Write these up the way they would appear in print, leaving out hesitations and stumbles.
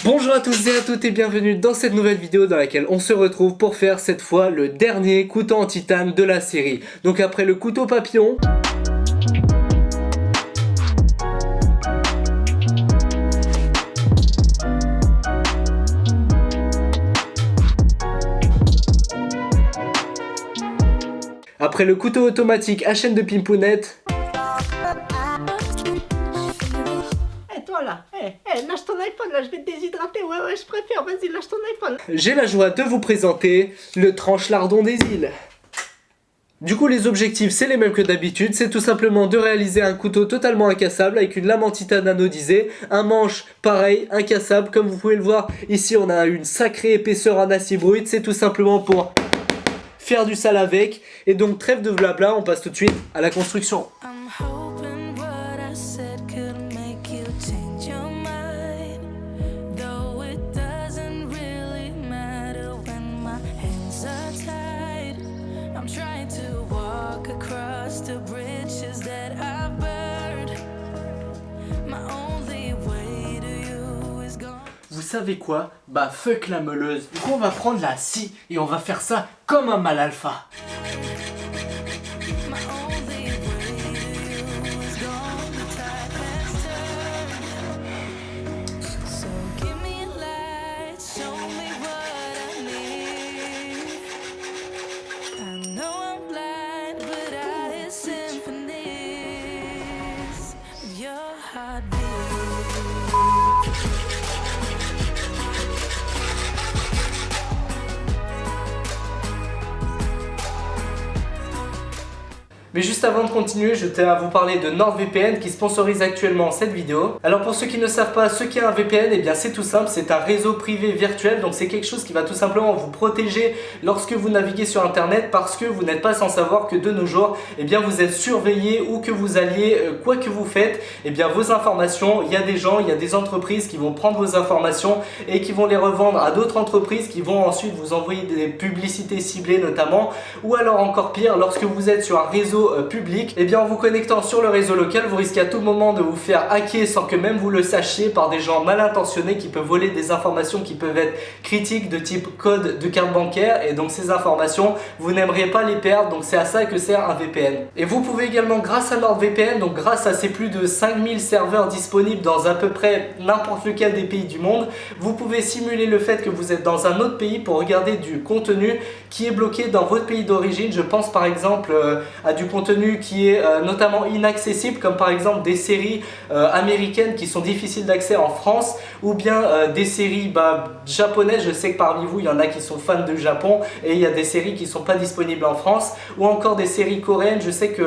Bonjour à tous et à toutes et bienvenue dans cette nouvelle vidéo dans laquelle on se retrouve pour faire cette fois le dernier couteau en titane de la série. Donc après le couteau papillon, après le couteau automatique à chaîne de pimpounette, lâche ton iPhone là, je vais te déshydrater, ouais, je préfère, vas-y, lâche ton iPhone. j'ai la joie de vous présenter le tranche-lardon des îles. Du coup les objectifs c'est les mêmes que d'habitude, c'est tout simplement de réaliser un couteau totalement incassable avec une lame en titane anodisée, un manche pareil, incassable, comme vous pouvez le voir, ici on a une sacrée épaisseur en acier brut, c'est tout simplement pour faire du sale avec, et donc trêve de blabla, on passe tout de suite à la construction. Vous savez quoi? Bah fuck la meuleuse. Du coup on va prendre la scie et on va faire ça comme un mâle alpha. Mais juste avant de continuer, je tiens à vous parler de NordVPN qui sponsorise actuellement cette vidéo. Alors pour ceux qui ne savent pas ce qu'est un VPN, eh bien c'est tout simple, c'est un réseau privé virtuel, donc c'est quelque chose qui va tout simplement vous protéger lorsque vous naviguez sur internet, parce que vous n'êtes pas sans savoir que de nos jours, eh bien vous êtes surveillé, où que vous alliez, quoi que vous faites, eh bien vos informations, il y a des gens, il y a des entreprises qui vont prendre vos informations et qui vont les revendre à d'autres entreprises qui vont ensuite vous envoyer des publicités ciblées notamment, ou alors encore pire, lorsque vous êtes sur un réseau public, et bien en vous connectant sur le réseau local, vous risquez à tout moment de vous faire hacker sans que même vous le sachiez par des gens mal intentionnés qui peuvent voler des informations qui peuvent être critiques de type code de carte bancaire, et donc ces informations vous n'aimeriez pas les perdre, donc c'est à ça que sert un VPN. Et vous pouvez également, grâce à NordVPN, donc grâce à ces plus de 5000 serveurs disponibles dans à peu près n'importe lequel des pays du monde, vous pouvez simuler le fait que vous êtes dans un autre pays pour regarder du contenu qui est bloqué dans votre pays d'origine. Je pense par exemple à du contenu qui est notamment inaccessible, comme par exemple des séries américaines qui sont difficiles d'accès en France, ou bien des séries japonaises. Je sais que parmi vous il y en a qui sont fans de Japon et il y a des séries qui sont pas disponibles en France, ou encore des séries coréennes. Je sais qu'il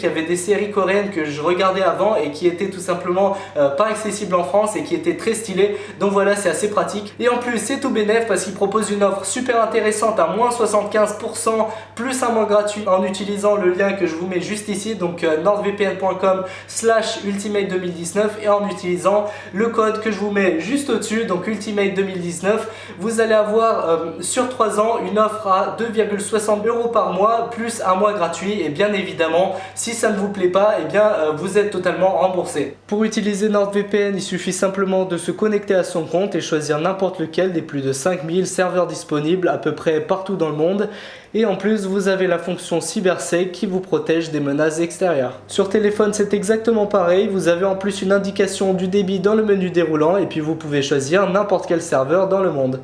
y avait des séries coréennes que je regardais avant et qui étaient tout simplement pas accessibles en France et qui étaient très stylées, donc voilà, c'est assez pratique. Et en plus c'est tout bénef parce qu'il propose une offre super intéressante à moins 75% plus un mois gratuit en utilisant le lien que je vous mets juste ici, donc nordvpn.com/ultimate2019, et en utilisant le code que je vous mets juste au-dessus, donc ultimate2019, vous allez avoir sur 3 ans une offre à 2,60 € par mois plus un mois gratuit, et bien évidemment si ça ne vous plaît pas, et bien vous êtes totalement remboursé. Pour utiliser NordVPN, il suffit simplement de se connecter à son compte et choisir n'importe lequel des plus de 5000 serveurs disponibles à peu près partout dans le monde. Et en plus, vous avez la fonction CyberSec qui vous protège des menaces extérieures. Sur téléphone, c'est exactement pareil. Vous avez en plus une indication du débit dans le menu déroulant, et puis vous pouvez choisir n'importe quel serveur dans le monde.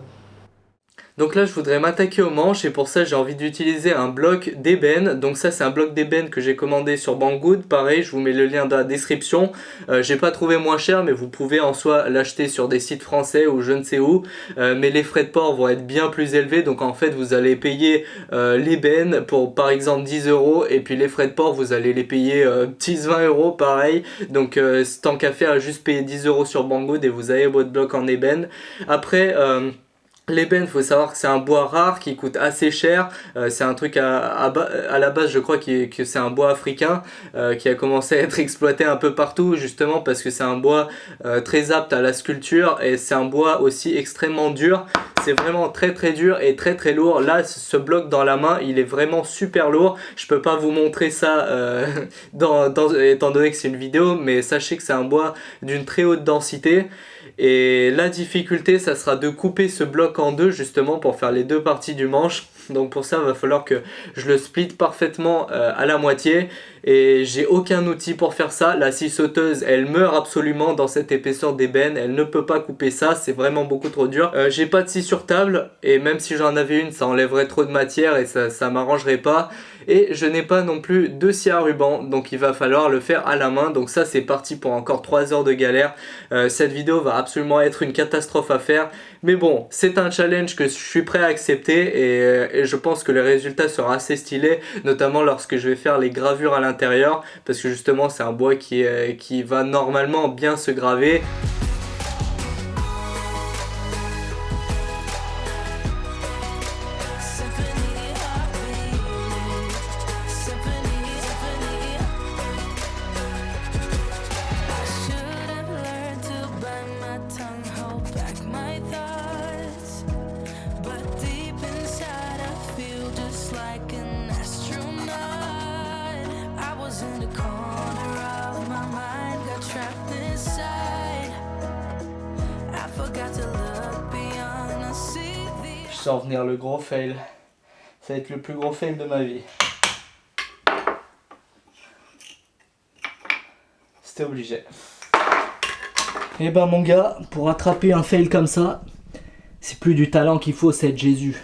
Donc là je voudrais m'attaquer aux manches, et pour ça j'ai envie d'utiliser un bloc d'ébène. Donc ça c'est un bloc d'ébène que j'ai commandé sur Banggood, pareil je vous mets le lien dans la description. J'ai pas trouvé moins cher, mais vous pouvez en soi l'acheter sur des sites français ou je ne sais où, mais les frais de port vont être bien plus élevés, donc en fait vous allez payer l'ébène pour par exemple 10 €, et puis les frais de port vous allez les payer 10-20 € pareil, donc tant qu'à faire juste payer 10 € sur Banggood et vous avez votre bloc en ébène. Après l'ébène, il faut savoir que c'est un bois rare qui coûte assez cher. C'est un truc à la base, je crois que c'est un bois africain qui a commencé à être exploité un peu partout, justement parce que c'est un bois très apte à la sculpture, et c'est un bois aussi extrêmement dur. C'est vraiment très très dur et très très lourd. Là, ce bloc dans la main, il est vraiment super lourd. Je peux pas vous montrer ça étant donné que c'est une vidéo, mais sachez que c'est un bois d'une très haute densité. Et la difficulté, ça sera de couper ce bloc en deux justement pour faire les deux parties du manche. Donc pour ça, il va falloir que je le split parfaitement à la moitié. Et j'ai aucun outil pour faire ça. La scie sauteuse, elle meurt absolument dans cette épaisseur d'ébène. Elle ne peut pas couper ça, c'est vraiment beaucoup trop dur. J'ai pas de scie sur table et même si j'en avais une, ça enlèverait trop de matière et ça m'arrangerait pas. Et je n'ai pas non plus de scie à ruban, donc il va falloir le faire à la main. Donc ça, c'est parti pour encore 3 heures de galère. Cette vidéo va absolument être une catastrophe à faire. Mais bon, c'est un challenge que je suis prêt à accepter et je pense que le résultat sera assez stylé, notamment lorsque je vais faire les gravures à l'intérieur, parce que justement c'est un bois qui va normalement bien se graver. Je sens venir le gros fail. Ça va être le plus gros fail de ma vie. C'était obligé. Et ben mon gars, pour attraper un fail comme ça, c'est plus du talent qu'il faut, c'est être Jésus.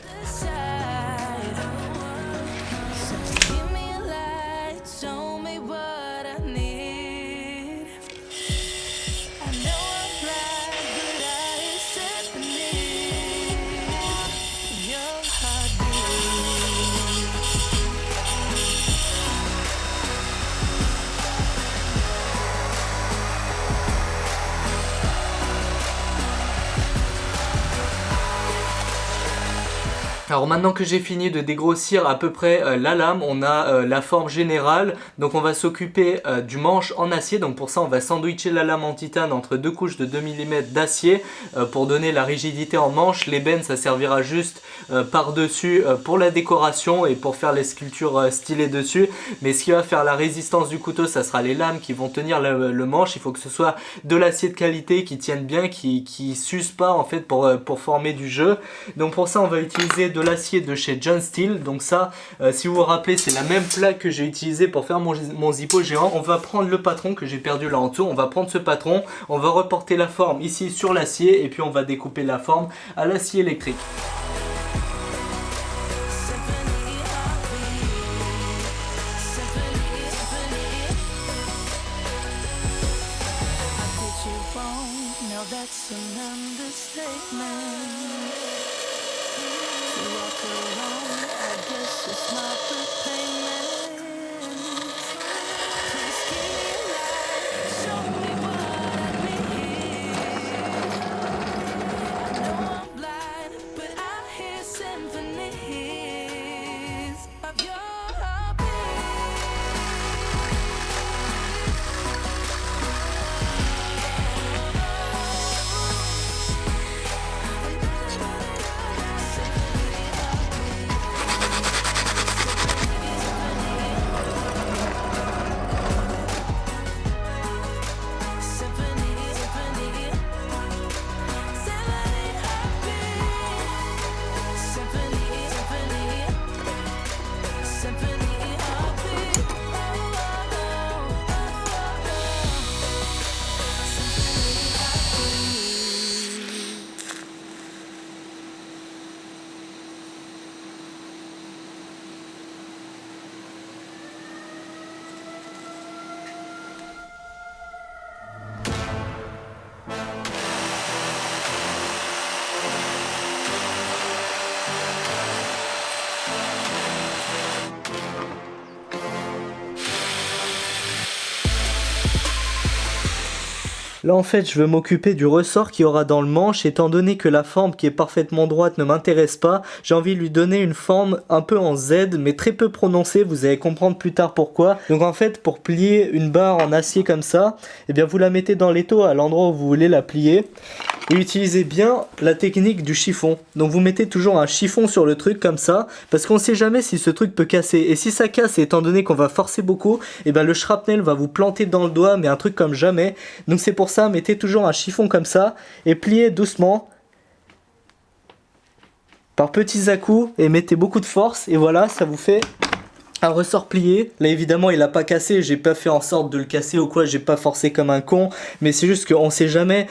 Alors maintenant que j'ai fini de dégrossir à peu près la lame, on a la forme générale. Donc on va s'occuper du manche en acier. Donc pour ça on va sandwicher la lame en titane entre deux couches de 2 mm d'acier pour donner la rigidité en manche. L'ébène ça servira juste par-dessus pour la décoration et pour faire les sculptures stylées dessus. Mais ce qui va faire la résistance du couteau, ça sera les lames qui vont tenir le manche. Il faut que ce soit de l'acier de qualité qui tienne bien, qui s'use pas en fait pour former du jeu. Donc pour ça on va utiliser de l'acier de chez John Steel. Donc ça, si vous vous rappelez, c'est la même plaque que j'ai utilisée pour faire mon zippo géant. On va prendre le patron que j'ai perdu là en dessous. On va prendre ce patron, on va reporter la forme ici sur l'acier et puis on va découper la forme à l'acier électrique. Là en fait je veux m'occuper du ressort qu'il y aura dans le manche. Étant donné que la forme qui est parfaitement droite ne m'intéresse pas, j'ai envie de lui donner une forme un peu en Z mais très peu prononcée. Vous allez comprendre plus tard pourquoi. Donc en fait pour plier une barre en acier comme ça, eh bien vous la mettez dans l'étau à l'endroit où vous voulez la plier. Et utilisez bien la technique du chiffon. Donc vous mettez toujours un chiffon sur le truc comme ça, parce qu'on ne sait jamais si ce truc peut casser. Et si ça casse, étant donné qu'on va forcer beaucoup, et ben le shrapnel va vous planter dans le doigt, mais un truc comme jamais. Donc c'est pour ça, mettez toujours un chiffon comme ça, et pliez doucement, par petits à-coups, et mettez beaucoup de force, et voilà, ça vous fait un ressort plié. Là évidemment il a pas cassé, j'ai pas fait en sorte de le casser ou quoi, j'ai pas forcé comme un con, mais c'est juste qu'on sait jamais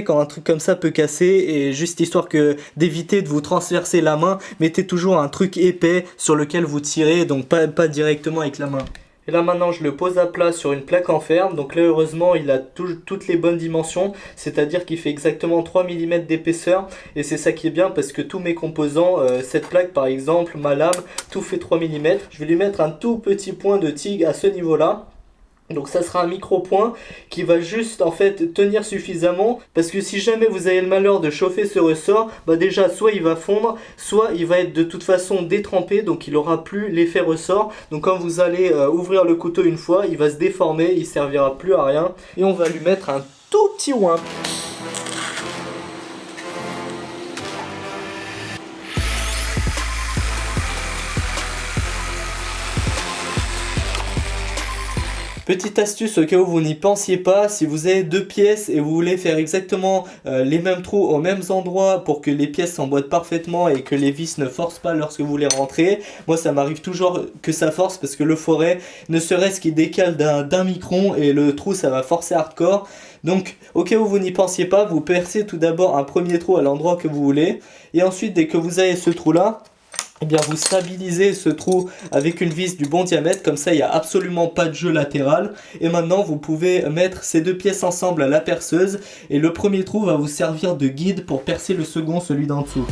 quand un truc comme ça peut casser, et juste histoire que d'éviter de vous transverser la main, mettez toujours un truc épais sur lequel vous tirez, donc pas directement avec la main. Et là maintenant je le pose à plat sur une plaque en fer, donc là heureusement il a toutes les bonnes dimensions, c'est-à-dire qu'il fait exactement 3 mm d'épaisseur, et c'est ça qui est bien parce que tous mes composants, cette plaque par exemple, ma lame, tout fait 3 mm. Je vais lui mettre un tout petit point de TIG à ce niveau-là. Donc ça sera un micro-point qui va juste en fait tenir suffisamment, parce que si jamais vous avez le malheur de chauffer ce ressort, bah déjà soit il va fondre, soit il va être de toute façon détrempé, donc il aura plus l'effet ressort. Donc quand vous allez ouvrir le couteau une fois, il va se déformer, il servira plus à rien. Et on va lui mettre un tout petit ouin. Petite astuce au cas où vous n'y pensiez pas, si vous avez deux pièces et vous voulez faire exactement les mêmes trous aux mêmes endroits pour que les pièces s'emboîtent parfaitement et que les vis ne forcent pas lorsque vous les rentrez, moi ça m'arrive toujours que ça force parce que le forêt, ne serait-ce qu'il décale d'un micron et le trou ça va forcer hardcore. Donc au cas où vous n'y pensiez pas, vous percez tout d'abord un premier trou à l'endroit que vous voulez, et ensuite dès que vous avez ce trou là, eh bien vous stabilisez ce trou avec une vis du bon diamètre, comme ça il n'y a absolument pas de jeu latéral. Et maintenant vous pouvez mettre ces deux pièces ensemble à la perceuse, et le premier trou va vous servir de guide pour percer le second, celui d'en dessous.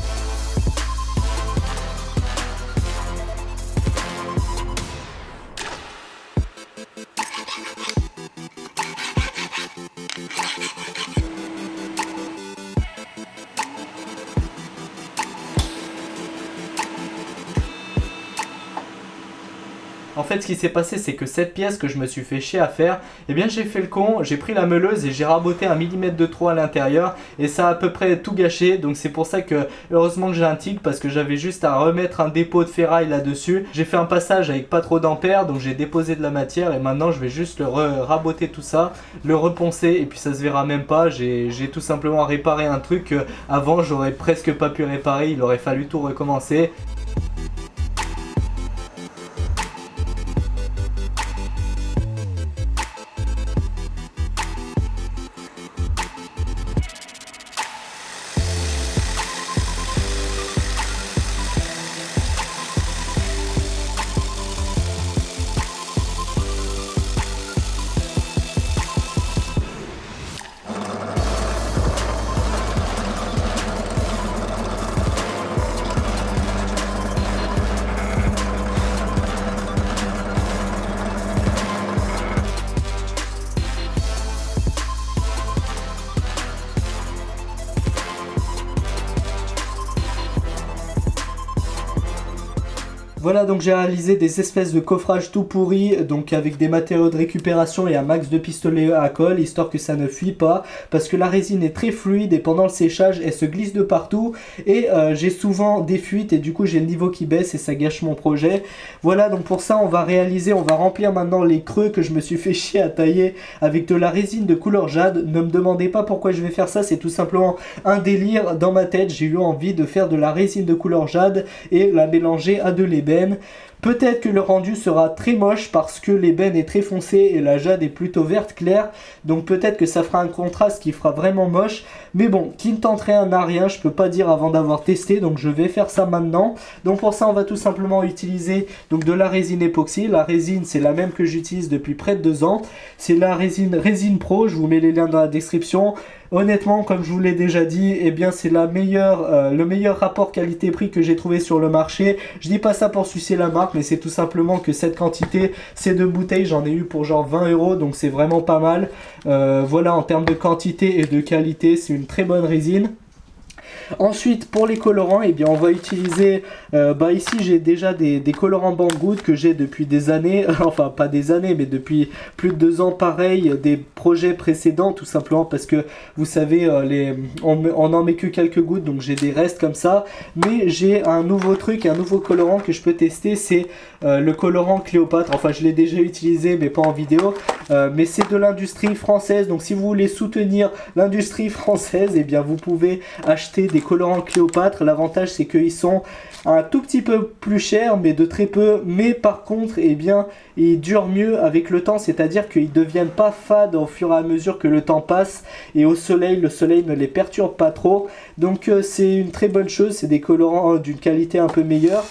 En fait, ce qui s'est passé, c'est que cette pièce que je me suis fait chier à faire, eh bien j'ai fait le con, j'ai pris la meuleuse et j'ai raboté 1 mm de trop à l'intérieur, et ça a à peu près tout gâché. Donc c'est pour ça que heureusement que j'ai un TIG, parce que j'avais juste à remettre un dépôt de ferraille là-dessus. J'ai fait un passage avec pas trop d'ampères, donc j'ai déposé de la matière, et maintenant je vais juste le raboter tout ça, le reponcer, et puis ça se verra même pas. J'ai tout simplement réparé un truc que avant j'aurais presque pas pu réparer, il aurait fallu tout recommencer. Voilà, donc j'ai réalisé des espèces de coffrages tout pourris, donc avec des matériaux de récupération et un max de pistolets à colle, histoire que ça ne fuit pas, parce que la résine est très fluide et pendant le séchage elle se glisse de partout, et j'ai souvent des fuites et du coup j'ai le niveau qui baisse et ça gâche mon projet. Voilà, donc pour ça on va remplir maintenant les creux que je me suis fait chier à tailler avec de la résine de couleur jade. Ne me demandez pas pourquoi je vais faire ça, c'est tout simplement un délire dans ma tête. J'ai eu envie de faire de la résine de couleur jade et la mélanger à de l'ébène. Peut-être que le rendu sera très moche parce que l'ébène est très foncé et la jade est plutôt verte claire, donc peut-être que ça fera un contraste qui fera vraiment moche, mais bon, qui ne tente rien n'a rien, je peux pas dire avant d'avoir testé, donc je vais faire ça maintenant. Donc pour ça on va tout simplement utiliser donc de la résine époxy. La résine c'est la même que j'utilise depuis près de 2 ans, c'est la résine Pro, je vous mets les liens dans la description. Honnêtement, comme je vous l'ai déjà dit, eh bien c'est le meilleur rapport qualité-prix que j'ai trouvé sur le marché. Je dis pas ça pour sucer la marque, mais c'est tout simplement que cette quantité, ces 2 bouteilles, j'en ai eu pour genre 20 €, donc c'est vraiment pas mal. Voilà, en termes de quantité et de qualité, c'est une très bonne résine. Ensuite, pour les colorants, eh bien, on va utiliser, ici j'ai déjà des colorants Banggood que j'ai depuis des années, enfin pas des années, mais depuis plus de 2 ans, pareil, des projets précédents, tout simplement parce que vous savez, on en met que quelques gouttes, donc j'ai des restes comme ça. Mais j'ai un nouveau truc, un nouveau colorant que je peux tester, c'est le colorant Cléopâtre. Enfin, je l'ai déjà utilisé, mais pas en vidéo. Mais c'est de l'industrie française, donc si vous voulez soutenir l'industrie française, eh bien vous pouvez acheter des colorants Cléopâtre. L'avantage, c'est qu'ils sont un tout petit peu plus chers, mais de très peu. Mais par contre, eh bien, ils durent mieux avec le temps, c'est-à-dire qu'ils ne deviennent pas fades au fur et à mesure que le temps passe. Et au soleil, le soleil ne les perturbe pas trop. Donc c'est une très bonne chose, c'est des colorants d'une qualité un peu meilleure.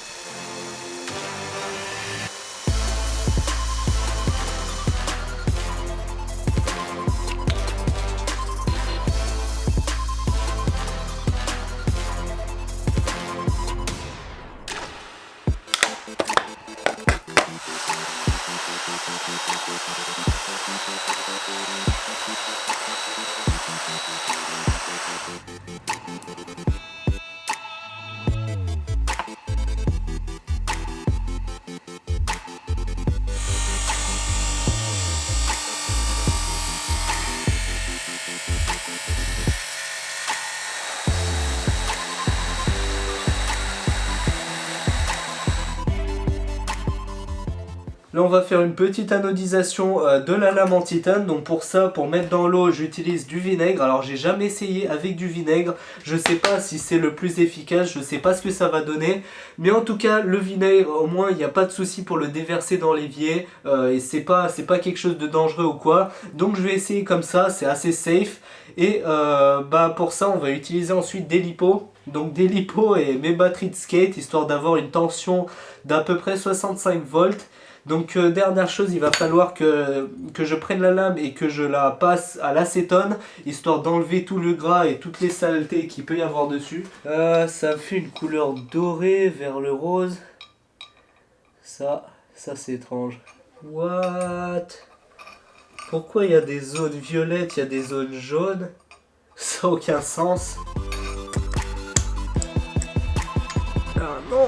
Là on va faire une petite anodisation de la lame en titane. Donc pour ça, pour mettre dans l'eau, j'utilise du vinaigre. Alors j'ai jamais essayé avec du vinaigre, je sais pas si c'est le plus efficace, je sais pas ce que ça va donner. Mais en tout cas le vinaigre, au moins il n'y a pas de souci pour le déverser dans l'évier. Et c'est pas quelque chose de dangereux ou quoi. Donc je vais essayer comme ça, c'est assez safe. Et pour ça on va utiliser ensuite des lipos. Donc des lipos et mes batteries de skate, histoire d'avoir une tension d'à peu près 65 volts. Donc dernière chose, il va falloir que je prenne la lame et que je la passe à l'acétone, histoire d'enlever tout le gras et toutes les saletés qu'il peut y avoir dessus. Ça fait une couleur dorée vers le rose. Ça c'est étrange. What? Pourquoi il y a des zones violettes, il y a des zones jaunes? Ça n'a aucun sens. Ah non!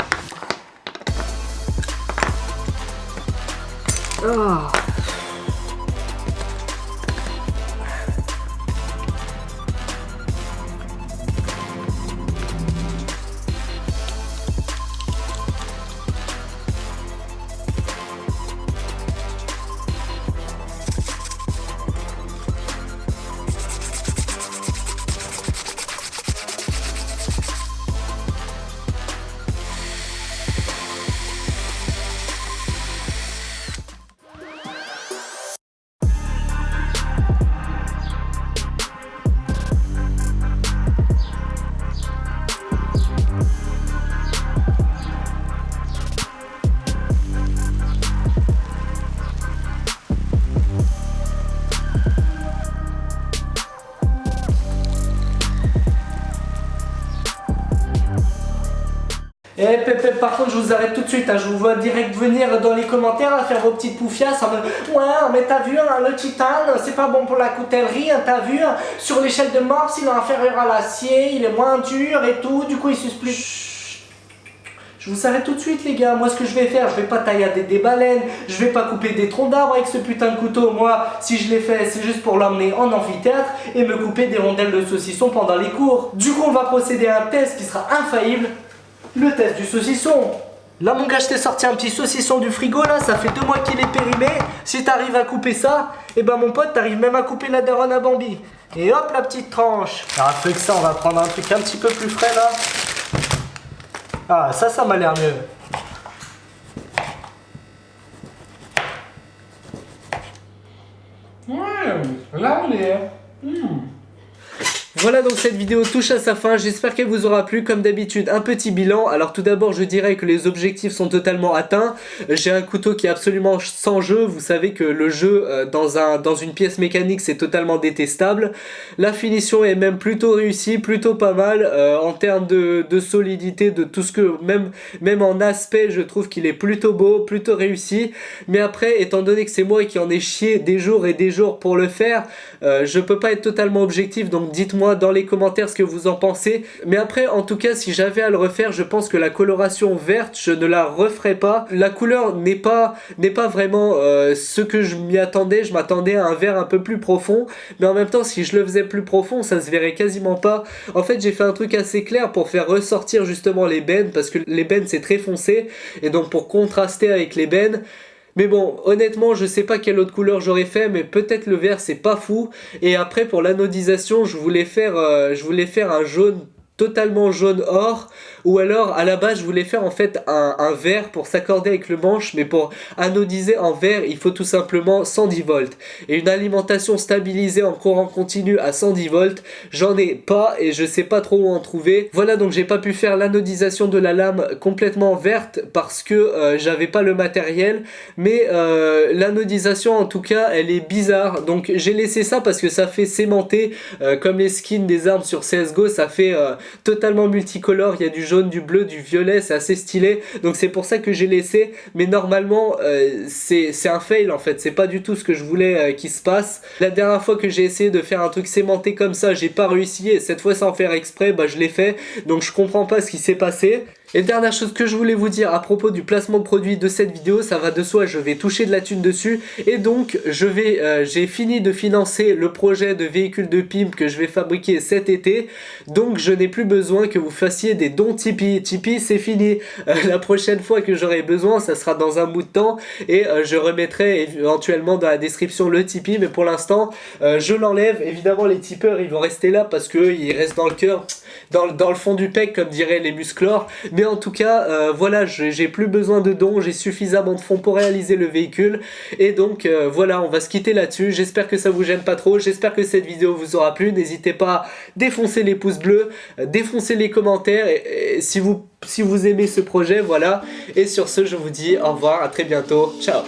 Ah. Et par contre je vous arrête tout de suite, hein, je vous vois direct venir dans les commentaires à faire vos petites poufiasses en mode ouais mais t'as vu hein, le titane c'est pas bon pour la coutellerie, hein, t'as vu hein, sur l'échelle de Morse il est inférieur à l'acier, il est moins dur et tout, du coup il suce plus. Chut. Je vous arrête tout de suite les gars, moi ce que je vais faire, je vais pas taillader des baleines, je vais pas couper des troncs d'arbres avec ce putain de couteau, moi si je l'ai fait c'est juste pour l'emmener en amphithéâtre et me couper des rondelles de saucisson pendant les cours. Du coup on va procéder à un test qui sera infaillible. Le test du saucisson. Là mon gars je t'ai sorti un petit saucisson du frigo là, ça fait 2 mois qu'il est périmé. Si t'arrives à couper ça, et ben mon pote t'arrives même à couper la daronne à Bambi. Et hop la petite tranche. Alors après que ça on va prendre un truc un petit peu plus frais là. Ah ça m'a l'air mieux. Là on est. Voilà donc cette vidéo touche à sa fin, j'espère qu'elle vous aura plu. Comme d'habitude un petit bilan. Alors tout d'abord je dirais que les objectifs sont totalement atteints. J'ai un couteau qui est absolument sans jeu. Vous savez que le jeu dans une pièce mécanique c'est totalement détestable. La finition est même plutôt réussie, plutôt pas mal en termes de solidité, de tout ce que même en aspect je trouve qu'il est plutôt beau, plutôt réussi. Mais après étant donné que c'est moi qui en ai chié des jours et des jours pour le faire, je peux pas être totalement objectif, donc dites-moi moi dans les commentaires ce que vous en pensez. Mais après, en tout cas, si j'avais à le refaire, je pense que la coloration verte, je ne la referai pas. La couleur n'est pas vraiment ce que je m'y attendais. Je m'attendais à un vert un peu plus profond, mais en même temps, si je le faisais plus profond, ça se verrait quasiment pas. En fait, j'ai fait un truc assez clair pour faire ressortir justement l'ébène, parce que l'ébène c'est très foncé, et donc pour contraster avec l'ébène. Mais bon, honnêtement, je sais pas quelle autre couleur j'aurais fait, mais peut-être le vert, c'est pas fou. Et après, pour l'anodisation, je voulais faire un jaune, totalement jaune or, ou alors à la base je voulais faire en fait un vert pour s'accorder avec le manche, mais pour anodiser en vert il faut tout simplement 110 volts, et une alimentation stabilisée en courant continu à 110 volts j'en ai pas et je sais pas trop où en trouver. Voilà, donc j'ai pas pu faire l'anodisation de la lame complètement verte parce que j'avais pas le matériel, mais l'anodisation en tout cas elle est bizarre, donc j'ai laissé ça parce que ça fait sémenter comme les skins des armes sur CSGO, ça fait totalement multicolore, il y a du jaune, du bleu, du violet, c'est assez stylé, donc c'est pour ça que j'ai laissé, mais normalement c'est un fail en fait, c'est pas du tout ce que je voulais qu'il se passe. La dernière fois que j'ai essayé de faire un truc sémenté comme ça, j'ai pas réussi, et cette fois sans faire exprès, bah je l'ai fait, donc je comprends pas ce qui s'est passé. Et dernière chose que je voulais vous dire à propos du placement de produit de cette vidéo, ça va de soi, je vais toucher de la thune dessus, et donc j'ai fini de financer le projet de véhicule de pimp que je vais fabriquer cet été, donc je n'ai plus besoin que vous fassiez des dons Tipeee. Tipeee c'est fini, la prochaine fois que j'aurai besoin, ça sera dans un bout de temps, et je remettrai éventuellement dans la description le Tipeee, mais pour l'instant je l'enlève. Évidemment les tipeurs ils vont rester là parce qu'ils restent dans le cœur, dans le fond du pec comme diraient les musclores. Mais en tout cas, voilà, j'ai plus besoin de dons, j'ai suffisamment de fonds pour réaliser le véhicule. Et donc voilà, on va se quitter là-dessus. J'espère que ça vous gêne pas trop, j'espère que cette vidéo vous aura plu. N'hésitez pas à défoncer les pouces bleus, défoncer les commentaires et si vous aimez ce projet, voilà. Et sur ce, je vous dis au revoir, à très bientôt, ciao.